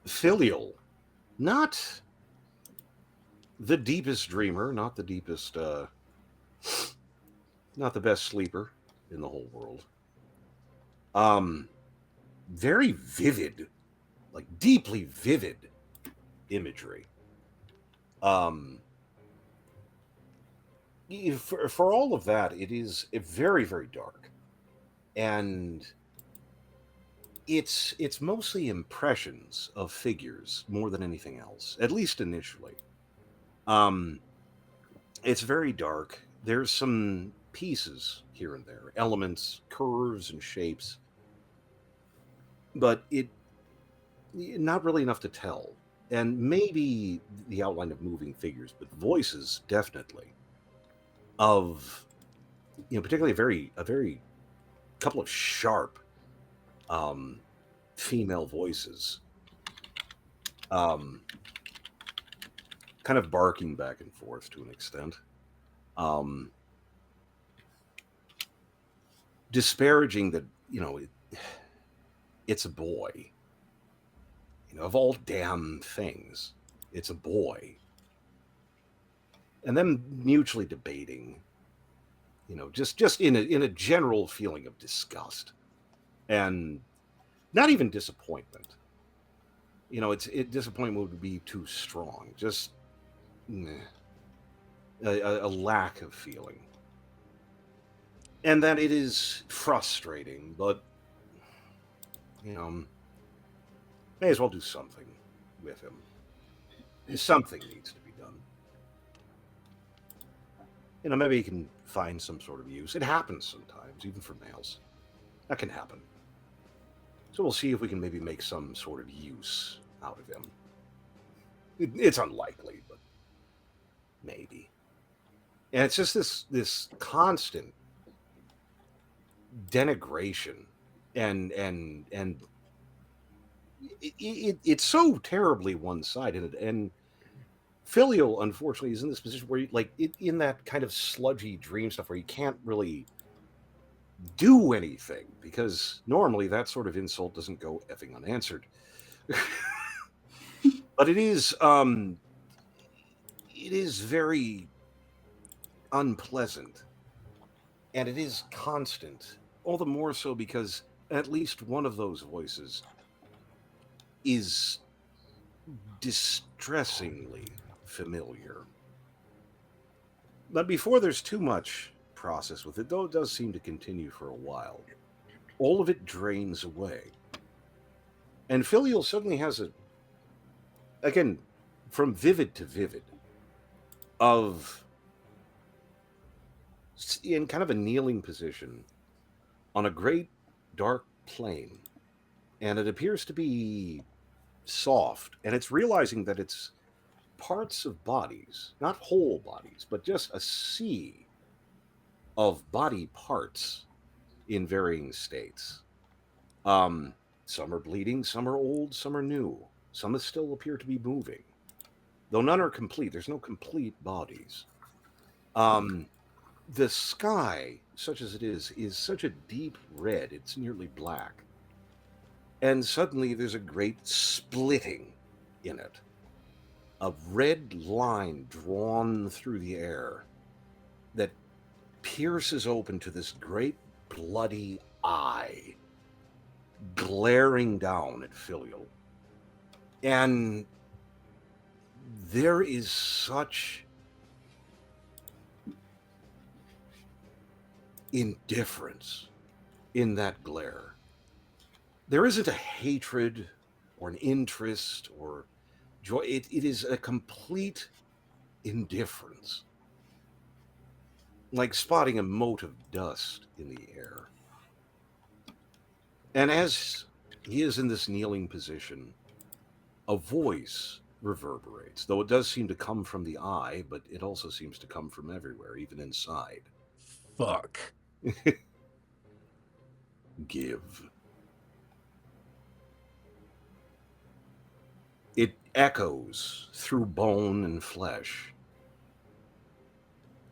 Filial, not the deepest dreamer, not the deepest, not the best sleeper in the whole world. Um, Very vivid, like deeply vivid imagery. Um, for all of that, it is very, very dark, and it's mostly impressions of figures more than anything else, at least initially. Um, it's very dark. There's some pieces here and there, elements, curves, and shapes, but it not really enough to tell. And maybe the outline of moving figures, but voices definitely of particularly a very couple of sharp um, female voices, um, kind of barking back and forth to an extent, um, disparaging that it's a boy. Of all damn things, it's a boy, and then mutually debating. Just in a general feeling of disgust and not even disappointment. Disappointment would be too strong. Just a lack of feeling, and that it is frustrating. But you know, may as well do something with him. Something needs to be done. Maybe he can find some sort of use. It happens sometimes, even for males. That can happen. So we'll see if we can maybe make some sort of use out of him. It's unlikely, but maybe. And it's just this constant denigration, and it's so terribly one-sided. And Filial, unfortunately, is in this position where, in that kind of sludgy dream stuff where you can't really do anything because normally that sort of insult doesn't go effing unanswered. But it is very unpleasant, and it is constant. All the more so because at least one of those voices is distressingly familiar. But before there's too much process with it, though it does seem to continue for a while, all of it drains away. And Filial suddenly has again, from vivid to vivid, of in kind of a kneeling position on a great dark plain. And it appears to be soft, and it's realizing that it's parts of bodies, not whole bodies, but just a sea of body parts in varying states. Um, some are bleeding, some are old, some are new, some still appear to be moving, though none are complete. There's no complete bodies. Um, the sky, such as it is such a deep red, it's nearly black. And suddenly there's a great splitting in it. A red line drawn through the air that pierces open to this great bloody eye glaring down at Filial. And there is such indifference in that glare. There isn't a hatred or an interest or joy. It is a complete indifference, like spotting a mote of dust in the air. And as he is in this kneeling position, a voice reverberates, though it does seem to come from the eye, but it also seems to come from everywhere, even inside. Fuck. Give. It echoes through bone and flesh.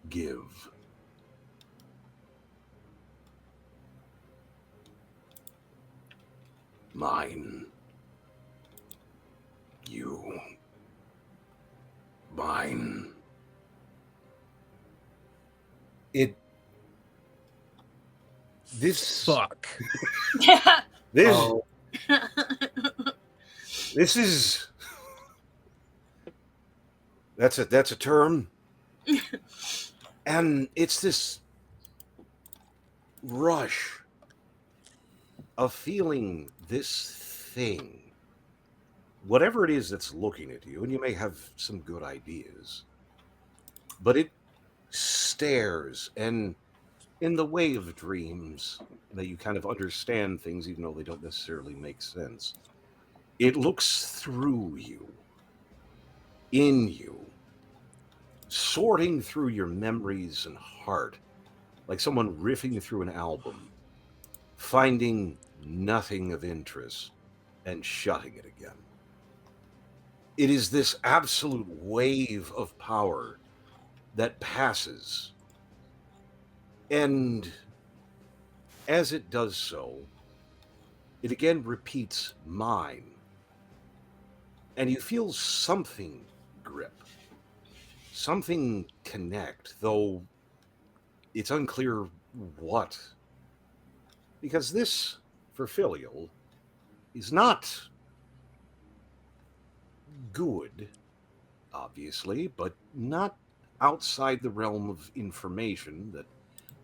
Give. Mine. mine. This Fuck. this Oh, this is that's a term, and it's this rush of feeling this thing, whatever it is that's looking at you, and you may have some good ideas, but it stares, and in the way of dreams, that you kind of understand things even though they don't necessarily make sense. It looks through you, in you, sorting through your memories and heart, like someone riffing through an album, finding nothing of interest and shutting it again. It is this absolute wave of power that passes. And as it does so, it again repeats mine. And you feel something grip, something connect, though it's unclear what. Because this, for Filial, is not good, obviously, but not outside the realm of information that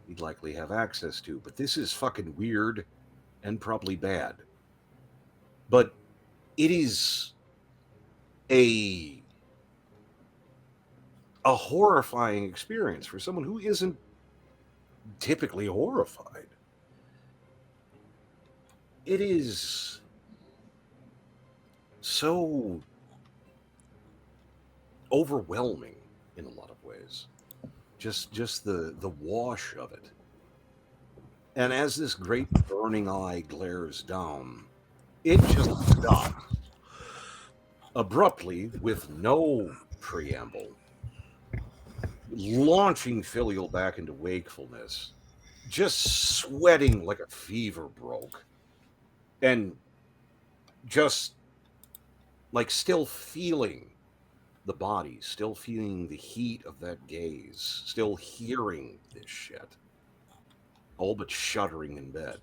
you'd likely have access to. But this is fucking weird and probably bad. But it is a horrifying experience for someone who isn't typically horrified. It is so overwhelming in a lot of ways. Just the wash of it. And as this great burning eye glares down, it just stops abruptly with no preamble, launching Filial back into wakefulness, just sweating like a fever broke, and just like still feeling the body, still feeling the heat of that gaze, still hearing this shit, all but shuddering in bed.